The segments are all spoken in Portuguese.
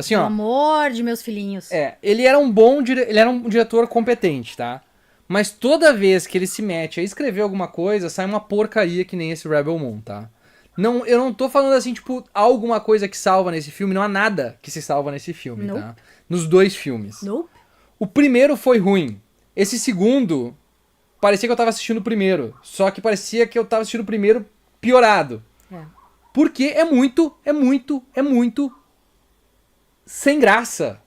Assim, O ó. amor de meus filhinhos. Ele era um ele era um diretor competente, tá? Mas toda vez que ele se mete a escrever alguma coisa, sai uma porcaria que nem esse Rebel Moon, tá? Não, eu não tô falando assim, tipo, há alguma coisa que salva nesse filme, não há nada que se salva nesse filme, Nope. tá? Nos dois filmes. Nope. O primeiro foi ruim. Esse segundo, parecia que eu tava assistindo o primeiro. Só que parecia que eu tava assistindo o primeiro piorado. É. Porque é muito sem graça.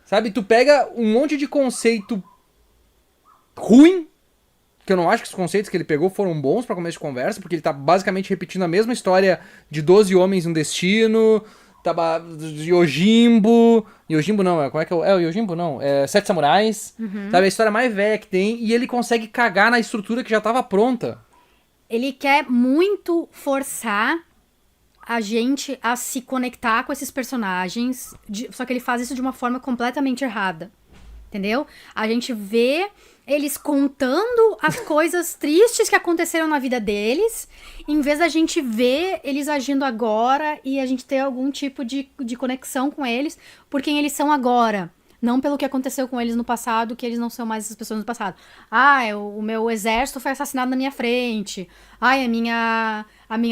Sabe? Tu pega um monte de conceito ruim, que eu não acho que os conceitos que ele pegou foram bons pra começo de conversa, porque ele tá basicamente repetindo a mesma história de 12 homens e um destino, Yojimbo... Yojimbo não, como é que é? É o Yojimbo não, é Sete Samurais, sabe? A história mais velha que tem, e ele consegue cagar na estrutura que já tava pronta. Ele quer muito forçar a gente a se conectar com esses personagens, só que ele faz isso de uma forma completamente errada. Entendeu? A gente vê eles contando as coisas tristes que aconteceram na vida deles, em vez da gente ver eles agindo agora e a gente ter algum tipo de conexão com eles por quem eles são agora. Não pelo que aconteceu com eles no passado, que eles não são mais essas pessoas do passado. Ah, o meu exército foi assassinado na minha frente. Ai, a minha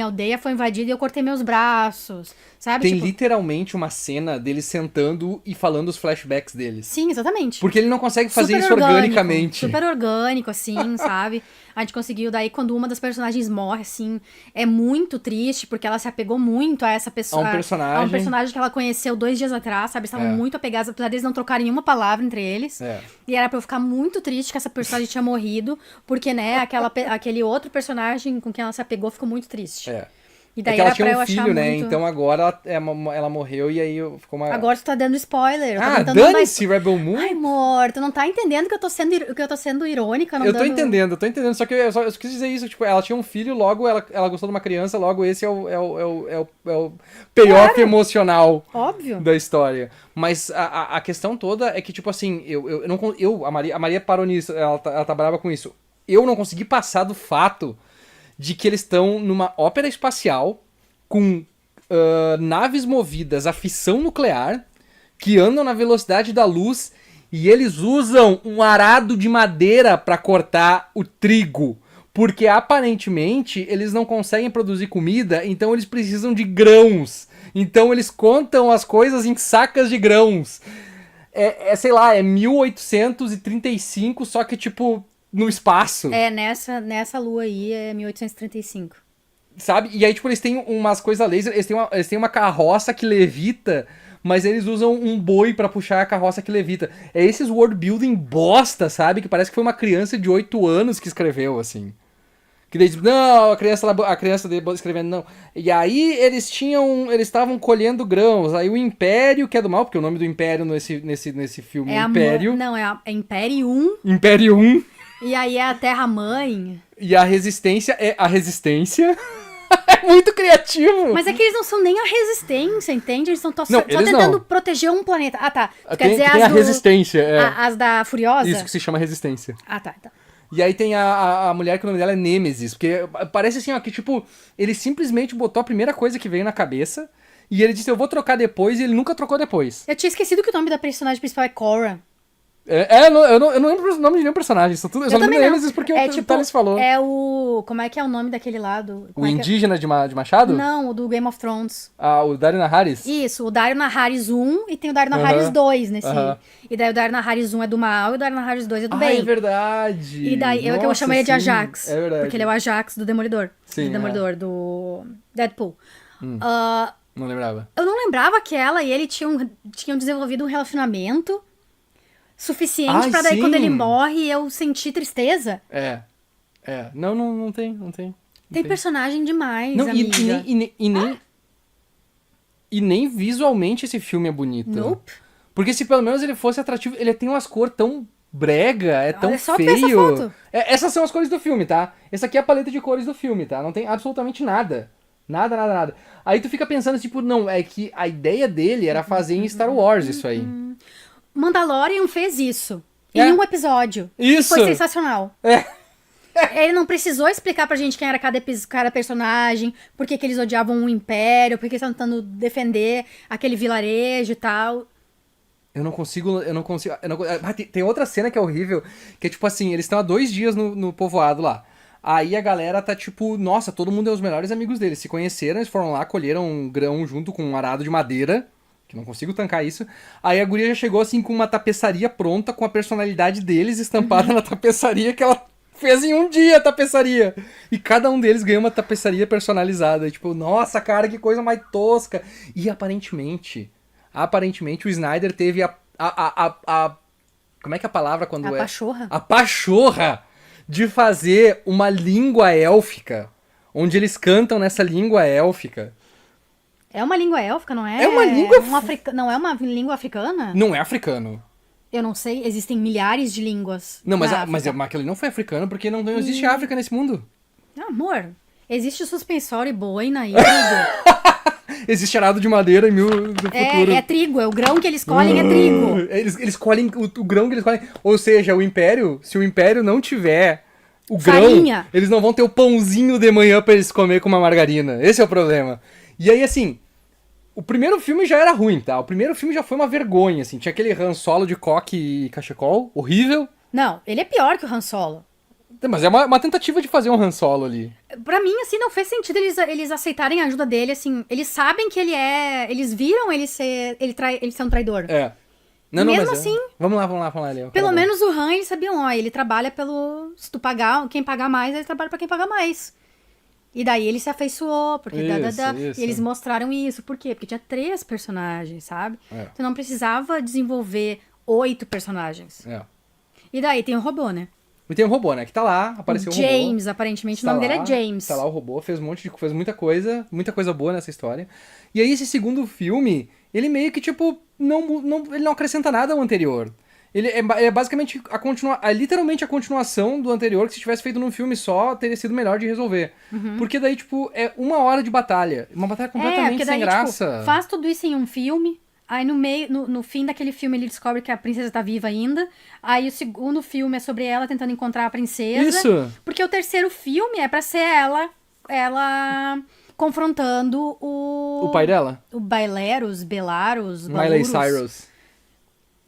aldeia foi invadida e eu cortei meus braços. Sabe? Tem Tipo, literalmente uma cena deles sentando e falando os flashbacks deles. sim, exatamente. Porque ele não consegue fazer Super isso orgânico, organicamente. super orgânico, assim, sabe? A gente conseguiu, daí, quando uma das personagens morre, assim, é muito triste, porque ela se apegou muito a essa pessoa. A um personagem. A um personagem que ela conheceu 2 dias atrás, sabe? Estavam muito apegados, apesar deles não trocarem uma palavra entre eles. É. E era pra eu ficar muito triste que essa personagem tinha morrido, porque, né, aquele outro personagem com quem ela se apegou ficou muito triste. É. E É daí que ela era pra tinha eu um achar filho, né? muito... Então agora ela morreu e aí ficou uma... Agora tu tá dando spoiler. Eu tô Ah, tentando não dar dane-se, Rebel Moon. Ai, amor, tu não tá entendendo que eu tô sendo irônica, não Eu tô dando... entendendo. Só que eu só quis dizer isso. Tipo, ela tinha um filho, logo ela gostou de uma criança, logo esse é o payoff emocional Óbvio. da história. Mas a questão toda é que, tipo assim, a Maria parou nisso, ela tá brava com isso. Eu não consegui passar do fato de que eles estão numa ópera espacial com naves movidas a fissão nuclear que andam na velocidade da luz e eles usam um arado de madeira para cortar o trigo. Porque aparentemente eles não conseguem produzir comida, então eles precisam de grãos. Então eles contam as coisas em sacas de grãos. Sei lá, é 1835, só que tipo no espaço. É, nessa lua aí é 1835. Sabe? E aí, tipo, eles têm umas coisas laser, eles têm uma carroça que levita, mas eles usam um boi pra puxar a carroça que levita. É esses world building bosta, sabe? Que parece que foi uma criança de 8 anos que escreveu, assim. Que daí, tipo, não, a criança escrevendo, não. E aí eles estavam colhendo grãos. Aí o Império, que é do mal, porque o nome do Império nesse filme é Império. Não, é Imperium. Imperium. E aí é a Terra-mãe. E a Resistência é a Resistência. É muito criativo. Mas é que eles não são nem a Resistência, entende? Eles estão só eles tentando não. proteger um planeta. Ah, tá. Tu quer Tem dizer a Resistência, as da Furiosa? Isso que se chama Resistência. Ah, tá. E aí tem a mulher que o nome dela é Nêmesis, porque parece assim, ó, que tipo, ele simplesmente botou a primeira coisa que veio na cabeça e ele disse, eu vou trocar depois, e ele nunca trocou depois. Eu tinha esquecido que o nome da personagem principal é Korra. Eu não lembro o nome de nenhum personagem, eu só lembro Nêmesis porque o Thales falou. É o... Como é que é o nome daquele lado? O indígena de Machado? Não, o do Game of Thrones. Ah, o Dario Naharis? Isso, o Dario Naharis 1 e tem o Dario Naharis 2 nesse. E daí o Dario Naharis 1 é do mal e o Dario Naharis 2 é do bem. É verdade. E daí eu chamo ele de Ajax. É verdade. Porque ele é o Ajax do Demolidor. Sim, do Demolidor, do Deadpool. Não lembrava. Eu não lembrava que ela e ele tinham desenvolvido um relacionamento suficiente pra daí sim. quando ele morre eu sentir tristeza. Não tem. Tem personagem demais, Não, amiga. E nem visualmente esse filme é bonito. Nope. Porque se pelo menos ele fosse atrativo, ele tem umas cores tão brega, tão só ver essa feio. foto. Essas são as cores do filme, tá? Essa aqui é a paleta de cores do filme, tá? Não tem absolutamente nada. Nada. Aí tu fica pensando, tipo, não, é que a ideia dele era fazer em Star Wars isso aí. Mandalorian fez isso. Em um episódio. Isso. E foi sensacional. Ele não precisou explicar pra gente quem era cada personagem, por que que eles odiavam o Império, por que eles estavam tentando defender aquele vilarejo e tal. Eu não consigo. Ah, tem outra cena que é horrível, que é tipo assim, eles estão há 2 dias no povoado lá. Aí a galera tá tipo, nossa, todo mundo é os melhores amigos deles. Se conheceram, eles foram lá, colheram um grão junto com um arado de madeira, que não consigo tancar isso. Aí a guria já chegou assim com uma tapeçaria pronta, com a personalidade deles estampada na tapeçaria, que ela fez em um dia a tapeçaria. E cada um deles ganhou uma tapeçaria personalizada. E, tipo, nossa, cara, que coisa mais tosca. E aparentemente o Snyder teve como é que é a palavra quando A é? pachorra. A pachorra de fazer uma língua élfica, onde eles cantam nessa língua élfica. É uma língua élfica, não é? É uma língua... Não é uma língua africana? Não é africano. Eu não sei, existem milhares de línguas. Não, mas, na África. mas aquele não foi africano, porque não existe África nesse mundo. Amor, existe suspensório e boina e trigo. Existe arado de madeira do futuro. É trigo, é o grão que eles colhem, é trigo. Eles colhem o grão que eles colhem. Ou seja, se o Império não tiver o Farinha. grão, eles não vão ter o pãozinho de manhã pra eles comer com uma margarina. Esse é o problema. E aí, assim, o primeiro filme já era ruim, tá? O primeiro filme já foi uma vergonha, assim. Tinha aquele Han Solo de coque e cachecol, horrível. Não, ele é pior que o Han Solo. Mas é uma tentativa de fazer um Han Solo ali. Pra mim, assim, não fez sentido eles aceitarem a ajuda dele, assim. Eles sabem que ele é... Eles viram ele ser um traidor. É. Não, Mesmo mas assim... Vamos lá, Léo. Pelo menos o Han, eles sabiam, ó, ele trabalha pelo... Se tu pagar, quem pagar mais, ele trabalha pra quem pagar mais. E daí ele se afeiçoou, porque... Isso. E eles mostraram isso. Por quê? Porque tinha 3 personagens, sabe? É. Tu não precisava desenvolver 8 personagens. É. E daí tem o robô, né? E tem um robô, né? Que tá lá, apareceu um robô. James, aparentemente, o nome dele é James. Tá lá o robô, fez muita coisa boa nessa história. E aí esse segundo filme, ele meio que, tipo, ele não acrescenta nada ao anterior. Ele é basicamente literalmente a continuação do anterior, que se tivesse feito num filme só, teria sido melhor de resolver. Porque daí, tipo, é 1 hora de batalha. Uma batalha completamente porque daí, sem graça. Tipo, faz tudo isso em um filme. Aí no fim daquele filme ele descobre que a princesa tá viva ainda. Aí o segundo filme é sobre ela tentando encontrar a princesa. Isso! Porque o terceiro filme é pra ser ela confrontando O pai dela? o Belarus, Miley Cyrus.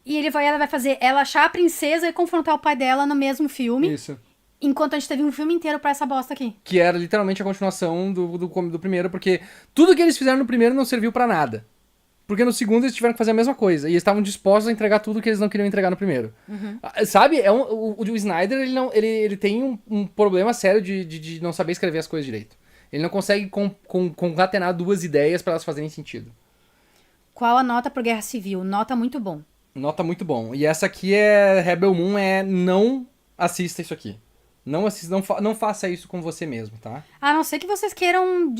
E ela vai fazer ela achar a princesa e confrontar o pai dela no mesmo filme. Isso. Enquanto a gente teve um filme inteiro pra essa bosta aqui. Que era literalmente a continuação do primeiro, porque tudo que eles fizeram no primeiro não serviu pra nada. Porque no segundo eles tiveram que fazer a mesma coisa. E eles estavam dispostos a entregar tudo que eles não queriam entregar no primeiro. Sabe? O Snyder, ele tem um problema sério de não saber escrever as coisas direito. Ele não consegue concatenar 2 ideias pra elas fazerem sentido. Qual a nota pro Guerra Civil? Nota muito bom. Nota muito bom. E essa aqui Rebel Moon não assista isso aqui. Não assista, não faça isso com você mesmo, tá? A não ser que vocês queiram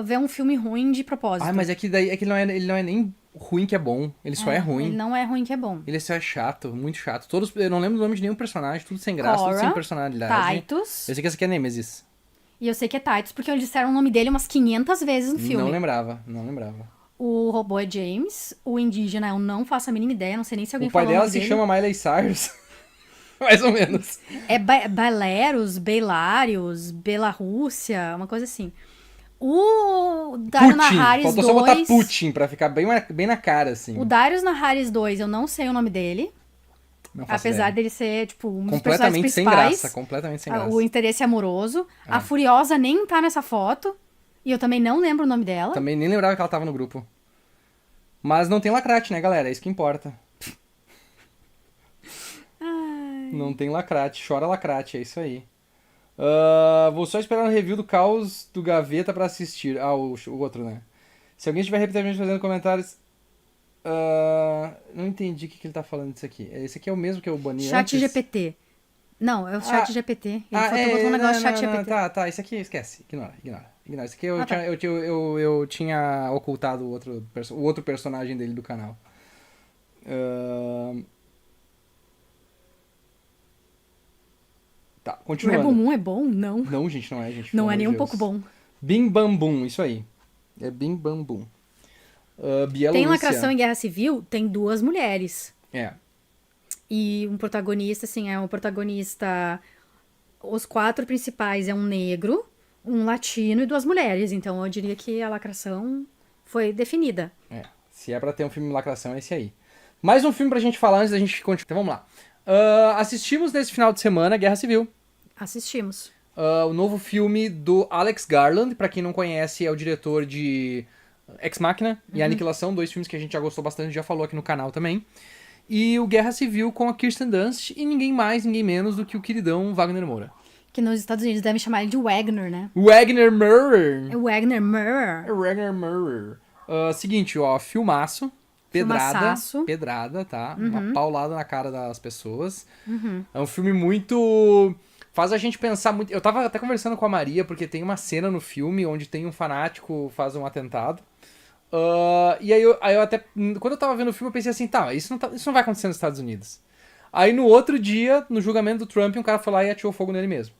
ver um filme ruim de propósito. Ah, mas é que ele não é nem ruim que é bom. Ele só é ruim. Ele não é ruim que é bom. Ele só é chato, muito chato. Eu não lembro o nome de nenhum personagem, tudo sem graça, tudo sem personalidade. Titus. Eu sei que essa aqui é Nemesis. E eu sei que é Titus, porque eles disseram o nome dele umas 500 vezes no filme. Não lembrava. O robô é James, o indígena eu não faço a mínima ideia, não sei nem se alguém O pai falou o dela nome se dele. chama Miley Cyrus. Mais ou menos. É Belarus, Belarússia, uma coisa assim. O Dario Naharis 2... Faltou só botar Putin pra ficar bem na cara, assim. O Dario Naharis 2, eu não sei o nome dele. Não faço Apesar ideia. dele ser, tipo, um dos personagens Completamente sem graça. O interesse amoroso. A Furiosa nem tá nessa foto. E eu também não lembro o nome dela. Também nem lembrava que ela tava no grupo. Mas não tem lacrate, né, galera? É isso que importa. Não tem lacrate. Chora lacrate, é isso aí. Vou só esperar no review do Caos do Gaveta pra assistir. O outro, né? Se alguém estiver repetidamente fazendo comentários... não entendi o que ele tá falando disso aqui. Esse aqui é o mesmo que eu bani Chat antes? GPT. Não, é o Chat GPT. Ele botou um negócio Chat GPT. Tá, isso aqui esquece. Ignora. Isso aqui eu tinha ocultado o outro personagem dele do canal. Tá, O continuando. Rebel Moon é bom? Não. Não, gente, não é, gente. Não é nem um pouco bom. Bim Bam Boom, isso aí. É Bim Bam Boom. Bielorrússia. Tem lacração em Guerra Civil? Tem 2 mulheres. É. E um protagonista, assim, é um protagonista os 4 principais é um negro, um latino e 2 mulheres. Então eu diria que a lacração foi definida. Se é pra ter um filme de lacração, é esse aí. Mais um filme pra gente falar antes da gente continuar. Então vamos lá. Assistimos nesse final de semana Guerra Civil. Assistimos. O novo filme do Alex Garland. Pra quem não conhece, é o diretor de Ex Machina e Aniquilação. 2 filmes que a gente já gostou bastante, já falou aqui no canal também. E o Guerra Civil com a Kirsten Dunst e ninguém mais, ninguém menos do que o queridão Wagner Moura. Que nos Estados Unidos devem chamar ele de Wagner, né? Wagner Moura. É Wagner Moura. Wagner Moura. Seguinte, ó, filmaço. Filmaçaço. Pedrada, tá? Uma paulada na cara das pessoas. É um filme muito... Faz a gente pensar muito... Eu tava até conversando com a Maria, porque tem uma cena no filme onde tem um fanático faz um atentado. E aí eu até... Quando eu tava vendo o filme, eu pensei assim, tá, isso não vai acontecer nos Estados Unidos. Aí no outro dia, no julgamento do Trump, um cara foi lá e atirou fogo nele mesmo.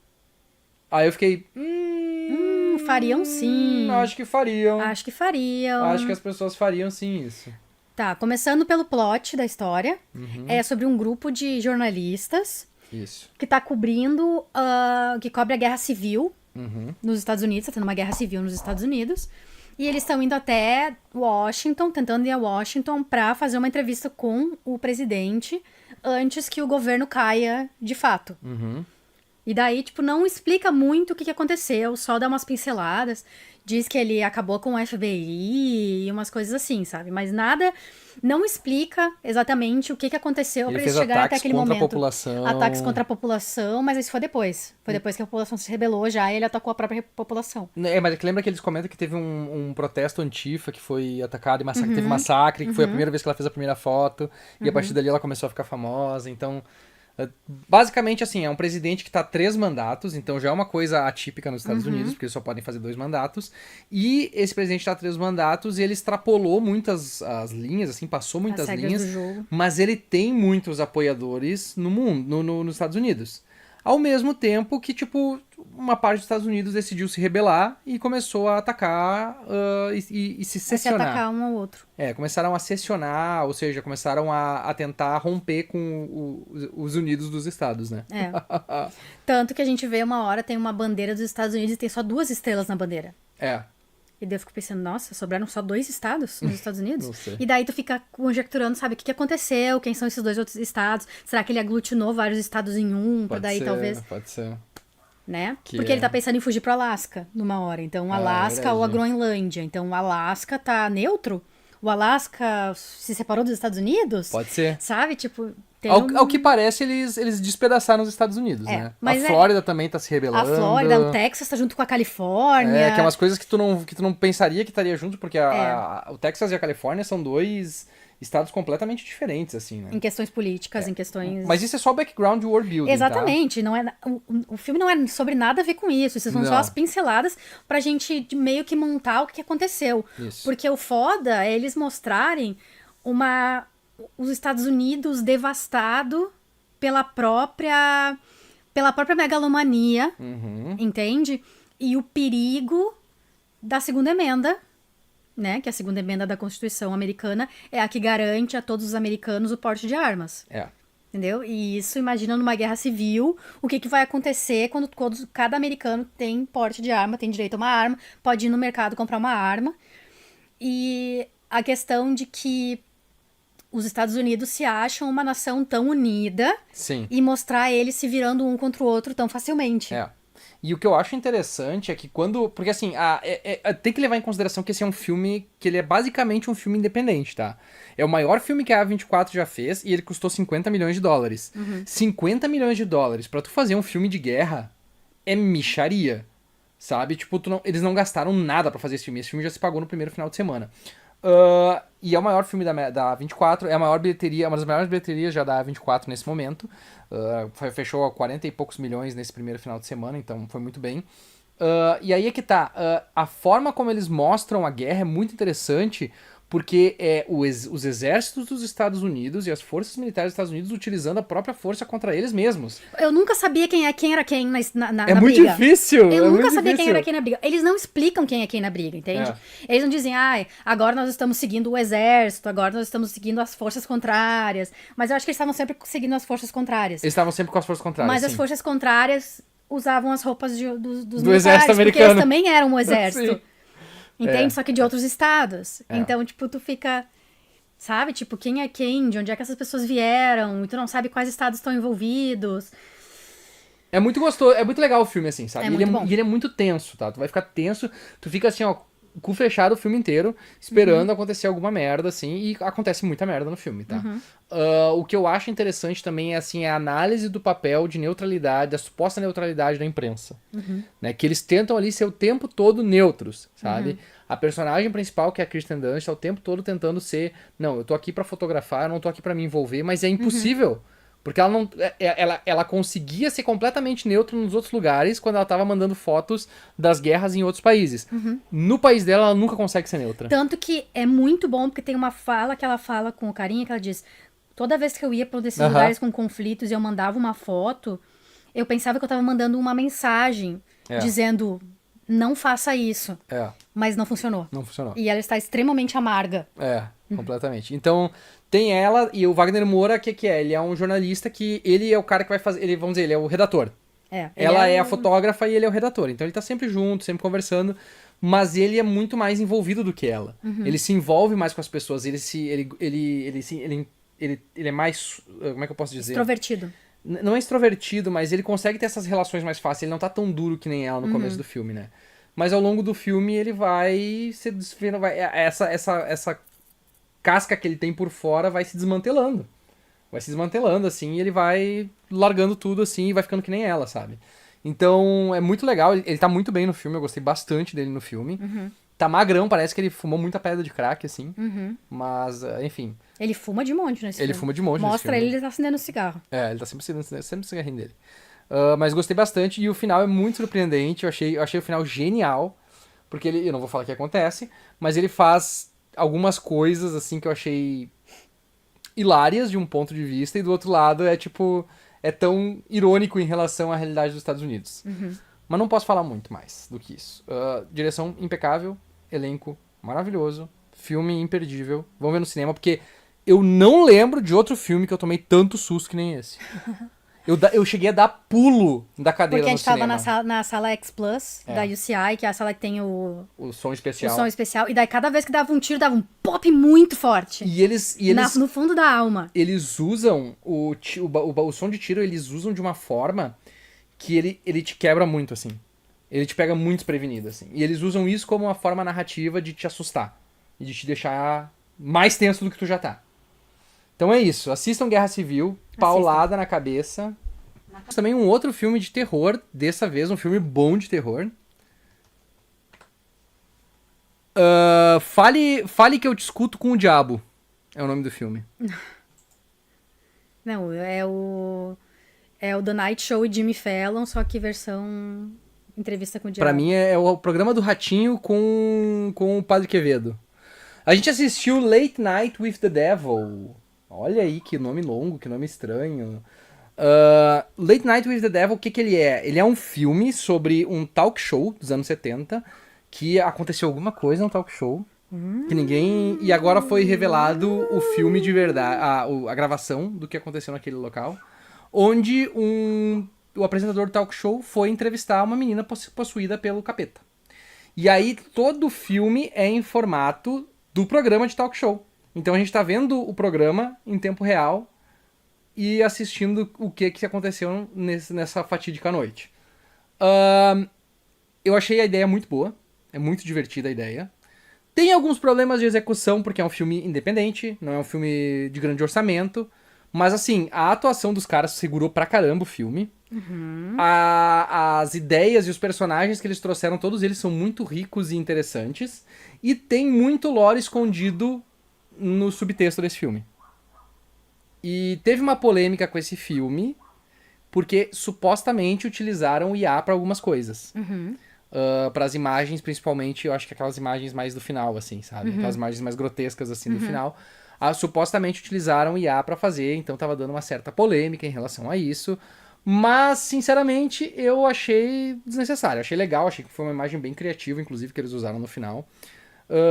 Aí eu fiquei... Fariam sim. Acho que fariam. Acho que fariam. Acho que as pessoas fariam sim isso. Tá, começando pelo plot da história. É sobre um grupo de jornalistas Isso. que tá cobrindo, que cobre a guerra civil nos Estados Unidos. Tá tendo uma guerra civil nos Estados Unidos. E eles estão indo até Washington, tentando ir a Washington pra fazer uma entrevista com o presidente antes que o governo caia de fato. E daí, tipo, não explica muito o que aconteceu, só dá umas pinceladas. Diz que ele acabou com o FBI e umas coisas assim, sabe? Mas nada, não explica exatamente o que aconteceu pra eles chegarem até aquele momento. Ataques contra a população, mas isso foi depois. Foi depois que a população se rebelou já e ele atacou a própria população. Mas é que lembra que eles comentam que teve um protesto antifa que foi atacado e teve massacre, que foi a primeira vez que ela fez a primeira foto, e a partir dali ela começou a ficar famosa, então... Basicamente, assim, é um presidente que tá 3 mandatos, então já é uma coisa atípica nos Estados Unidos, porque eles só podem fazer 2 mandatos. E esse presidente tá 3 mandatos e ele extrapolou muitas as linhas, assim, passou muitas linhas. Mas ele tem muitos apoiadores no mundo, nos Estados Unidos. Ao mesmo tempo que, tipo, uma parte dos Estados Unidos decidiu se rebelar e começou a atacar e se seccionar. Se atacar um ao outro. Começaram a seccionar, ou seja, começaram a tentar romper com os Unidos dos Estados, né? Tanto que a gente vê uma hora, tem uma bandeira dos Estados Unidos e tem só 2 estrelas na bandeira. E daí eu fico pensando, nossa, sobraram só 2 estados nos Estados Unidos? Não sei. E daí tu fica conjecturando, sabe, o que aconteceu, quem são esses 2 outros estados, será que ele aglutinou vários estados em um, pra daí talvez... Pode ser. Né? Porque ele tá pensando em fugir pro Alasca numa hora, então o Alasca ou a Groenlândia, então o Alasca tá neutro? O Alasca se separou dos Estados Unidos? Pode ser. Sabe, tipo... Ao que parece, eles despedaçaram os Estados Unidos, né? A Flórida também tá se rebelando. A Flórida, o Texas tá junto com a Califórnia. Que é umas coisas que tu não pensaria que estaria junto, porque o Texas e a Califórnia são 2 estados completamente diferentes, assim, né? Em questões políticas, em questões... Mas isso é só background de world building, exatamente, tá? Não é, o filme não é sobre nada a ver com isso. Isso são só as pinceladas pra gente meio que montar o que aconteceu. Isso. Porque o foda é eles mostrarem os Estados Unidos devastado pela própria megalomania, entende? E o perigo da segunda emenda, né? Que a segunda emenda da Constituição americana é a que garante a todos os americanos o porte de armas. Entendeu? E isso, imagina numa guerra civil, o que vai acontecer quando cada americano tem porte de arma, tem direito a uma arma, pode ir no mercado comprar uma arma. E a questão de que os Estados Unidos se acham uma nação tão unida. Sim. E mostrar eles se virando um contra o outro tão facilmente. E o que eu acho interessante é que quando... Porque assim, tem que levar em consideração que esse é um filme que ele é basicamente um filme independente, tá? É o maior filme que a A24 já fez e ele custou 50 milhões de dólares. 50 milhões de dólares pra tu fazer um filme de guerra é mixaria, sabe? Tipo, eles não gastaram nada pra fazer esse filme. Esse filme já se pagou no primeiro final de semana. E é o maior filme da A24, é a maior bilheteria, uma das maiores bilheterias já da A24 nesse momento. Fechou a 40 e poucos milhões nesse primeiro final de semana, então foi muito bem. E aí é que tá, a forma como eles mostram a guerra é muito interessante, porque os exércitos dos Estados Unidos e as forças militares dos Estados Unidos utilizando a própria força contra eles mesmos. Eu nunca sabia quem era quem na briga. É muito difícil! Eu nunca sabia quem era quem na briga. Eles não explicam quem é quem na briga, entende? Eles não dizem, agora nós estamos seguindo o exército, agora nós estamos seguindo as forças contrárias. Mas eu acho que eles estavam sempre seguindo as forças contrárias. Eles estavam sempre com as forças contrárias, Mas as forças contrárias usavam as roupas dos Do militares, exército porque americano. eles também eram um exército. Sim. Entende? É. Só que de outros estados. É. Então, tipo, tu fica... Sabe? Tipo, quem é quem? De onde é que essas pessoas vieram? E tu não sabe quais estados estão envolvidos. É muito gostoso, é muito legal o filme, assim, sabe? É E muito bom. e ele é muito tenso, tá? Tu vai ficar tenso, tu fica assim, ó, cu fechado o filme inteiro, esperando acontecer alguma merda, assim, e acontece muita merda no filme, tá? O que eu acho interessante também é, assim, a análise do papel de neutralidade, da suposta neutralidade da imprensa, né? Que eles tentam ali ser o tempo todo neutros, sabe? A personagem principal, que é a Kristen Dunst, tá o tempo todo tentando ser, não, eu tô aqui pra fotografar, eu não tô aqui pra me envolver, mas é impossível. Porque ela não. Ela conseguia ser completamente neutra nos outros lugares quando ela tava mandando fotos das guerras em outros países. No país dela, ela nunca consegue ser neutra. Tanto que é muito bom, porque tem uma fala que ela fala com o carinha, que ela diz... Toda vez que eu ia pra um desses Aham. lugares com conflitos e eu mandava uma foto, eu pensava que eu tava mandando uma mensagem É. dizendo, não faça isso. É, Mas não funcionou. não funcionou. E ela está extremamente amarga. É, completamente. Então, tem ela e o Wagner Moura, que é? Ele é um jornalista que. Ele é o cara que vai fazer. Ele, vamos dizer, ele é o redator. É. Ela ele é a fotógrafa e ele é o redator. Então ele tá sempre junto, sempre conversando. Mas ele é muito mais envolvido do que ela. Ele se envolve mais com as pessoas. Ele é mais. Como é que eu posso dizer? extrovertido. Não é extrovertido, mas ele consegue ter essas relações mais fáceis. Ele não tá tão duro que nem ela no começo do filme, né? Mas ao longo do filme ele vai se desfazendo. Essa casca que ele tem por fora vai se desmantelando. Vai se desmantelando, assim, e ele vai largando tudo, assim, e vai ficando que nem ela, sabe? Então, é muito legal. Ele tá muito bem no filme, eu gostei bastante dele no filme. Tá magrão, parece que ele fumou muita pedra de crack, assim. Mas, enfim, Ele fuma de monte nesse ele filme. fuma de monte nesse Mostra filme. ele tá acendendo cigarro. Ele tá sempre o cigarrinho dele. Mas gostei bastante e o final é muito surpreendente. Eu achei o final genial. Porque ele, eu não vou falar o que acontece, mas ele faz algumas coisas assim que eu achei hilárias de um ponto de vista, e do outro lado é tipo. É tão irônico em relação à realidade dos Estados Unidos. Mas não posso falar muito mais do que isso. Direção impecável, elenco maravilhoso, filme imperdível. Vamos ver no cinema, porque eu não lembro de outro filme que eu tomei tanto susto que nem esse. Eu cheguei a dar pulo da cadeira Porque a no gente tava cinema. na sala X Plus, da UCI, que é a sala que tem O som o especial. som especial. E daí cada vez que dava um tiro, dava um pop muito forte. E eles No fundo da alma. eles usam o som de tiro, eles usam de uma forma que ele te quebra muito, assim. Ele te pega muito desprevenido, assim. E eles usam isso como uma forma narrativa de te assustar. E de te deixar mais tenso do que tu já tá. Então é isso. Assistam Guerra Civil, paulada na cabeça. Também um outro filme de terror, dessa vez um filme bom de terror. Fale que eu te escuto com o diabo. É o nome do filme. Não, é o The Night Show e Jimmy Fallon, só que versão entrevista com o diabo. Pra mim é o programa do Ratinho com o Padre Quevedo. A gente assistiu Late Night with the Devil. Olha aí que nome longo, que nome estranho. Late Night with the Devil, o que ele é? Ele é um filme sobre um talk show dos anos 70, que aconteceu alguma coisa no talk show, que ninguém... E agora foi revelado o filme de verdade, a gravação do que aconteceu naquele local, onde o apresentador do talk show foi entrevistar uma menina possuída pelo capeta. E aí todo o filme é em formato do programa de talk show. Então a gente tá vendo o programa em tempo real e assistindo o que aconteceu nessa fatídica noite. Eu achei a ideia muito boa. É muito divertida a ideia. Tem alguns problemas de execução, porque é um filme independente, não é um filme de grande orçamento. Mas assim, a atuação dos caras segurou pra caramba o filme. As ideias e os personagens que eles trouxeram, todos eles são muito ricos e interessantes. E tem muito lore escondido no subtexto desse filme. E teve uma polêmica com esse filme, porque supostamente utilizaram o IA para algumas coisas. Para as imagens, principalmente, eu acho que aquelas imagens mais do final, assim, sabe? Aquelas imagens mais grotescas, assim, do final. Supostamente utilizaram o IA para fazer, então tava dando uma certa polêmica em relação a isso. Mas, sinceramente, eu achei desnecessário. Achei legal, achei que foi uma imagem bem criativa, inclusive, que eles usaram no final.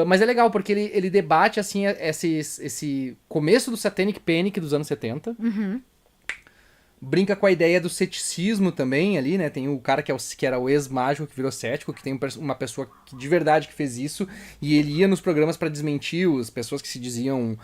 Mas é legal, porque ele debate, assim, esse começo do Satanic Panic dos anos 70. Brinca com a ideia do ceticismo também ali, né? Tem o cara que era o ex-mágico que virou cético, que tem uma pessoa que, de verdade que fez isso, e ele ia nos programas pra desmentir as pessoas que se diziam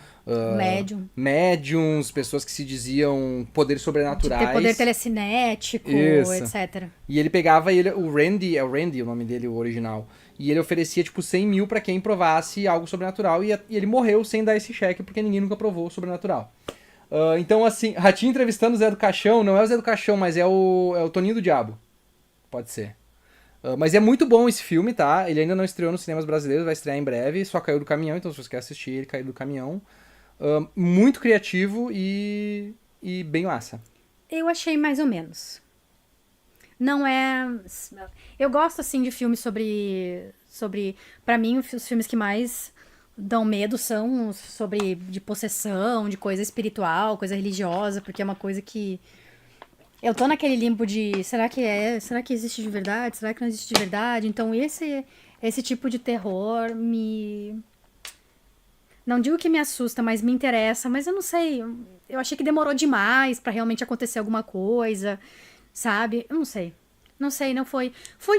médiums, pessoas que se diziam poderes sobrenaturais. De ter poder telecinético, Isso. etc. E ele pegava o Randy, é o Randy o nome dele, o original. E ele oferecia, tipo, 100 mil pra quem provasse algo sobrenatural. E ele morreu sem dar esse cheque, porque ninguém nunca provou o sobrenatural. Então, assim, Ratinho entrevistando o Zé do Caixão, não é o Zé do Caixão, mas é o Toninho do Diabo. Pode ser. Mas é muito bom esse filme, tá? Ele ainda não estreou nos cinemas brasileiros, vai estrear em breve. Só caiu do caminhão, então se você quer assistir, ele caiu do caminhão. Muito criativo e bem massa. Eu achei mais ou menos. Não é... Eu gosto, assim, de filmes sobre... Pra mim, os filmes que mais dão medo são de possessão, de coisa espiritual, coisa religiosa, porque é uma coisa que... Eu tô naquele limbo de... Será que existe de verdade? Será que não existe de verdade? Então, esse tipo de terror me... Não digo que me assusta, mas me interessa. Mas eu não sei. Eu achei que demorou demais pra realmente acontecer alguma coisa, sabe? Eu não sei. Não sei, não foi.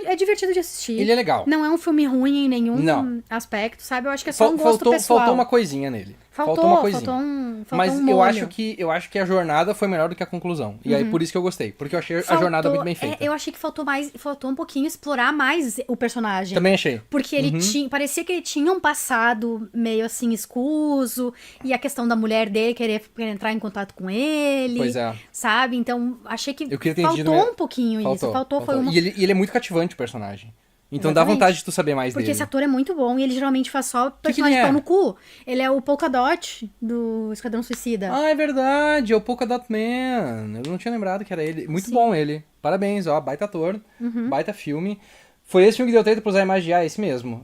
É divertido de assistir. Ele é legal. Não é um filme ruim em nenhum aspecto, sabe? Eu acho que é só um gosto pessoal. Faltou uma coisinha nele. Faltou uma coisinha. Mas um eu acho que a jornada foi melhor do que a conclusão. E aí por isso que eu gostei. Porque eu achei a jornada muito bem feita. Eu achei que faltou um pouquinho explorar mais o personagem. Também achei. Porque ele parecia que ele tinha um passado meio assim escuso. E a questão da mulher dele querer entrar em contato com ele. Pois é. Sabe? Então, achei que faltou um pouquinho isso. Foi uma... E ele é muito cativante, o personagem. Então Exatamente. dá vontade de tu saber mais dele. Porque esse ator é muito bom e ele geralmente faz só personagem pau no cu. Ele é o Polka Dot do Esquadrão Suicida. Ah, é verdade, é o Polka Dot Man. Eu não tinha lembrado que era ele. Muito bom ele. Parabéns, ó, baita ator, baita filme. Foi esse filme que deu treta pra usar a imagem, esse mesmo.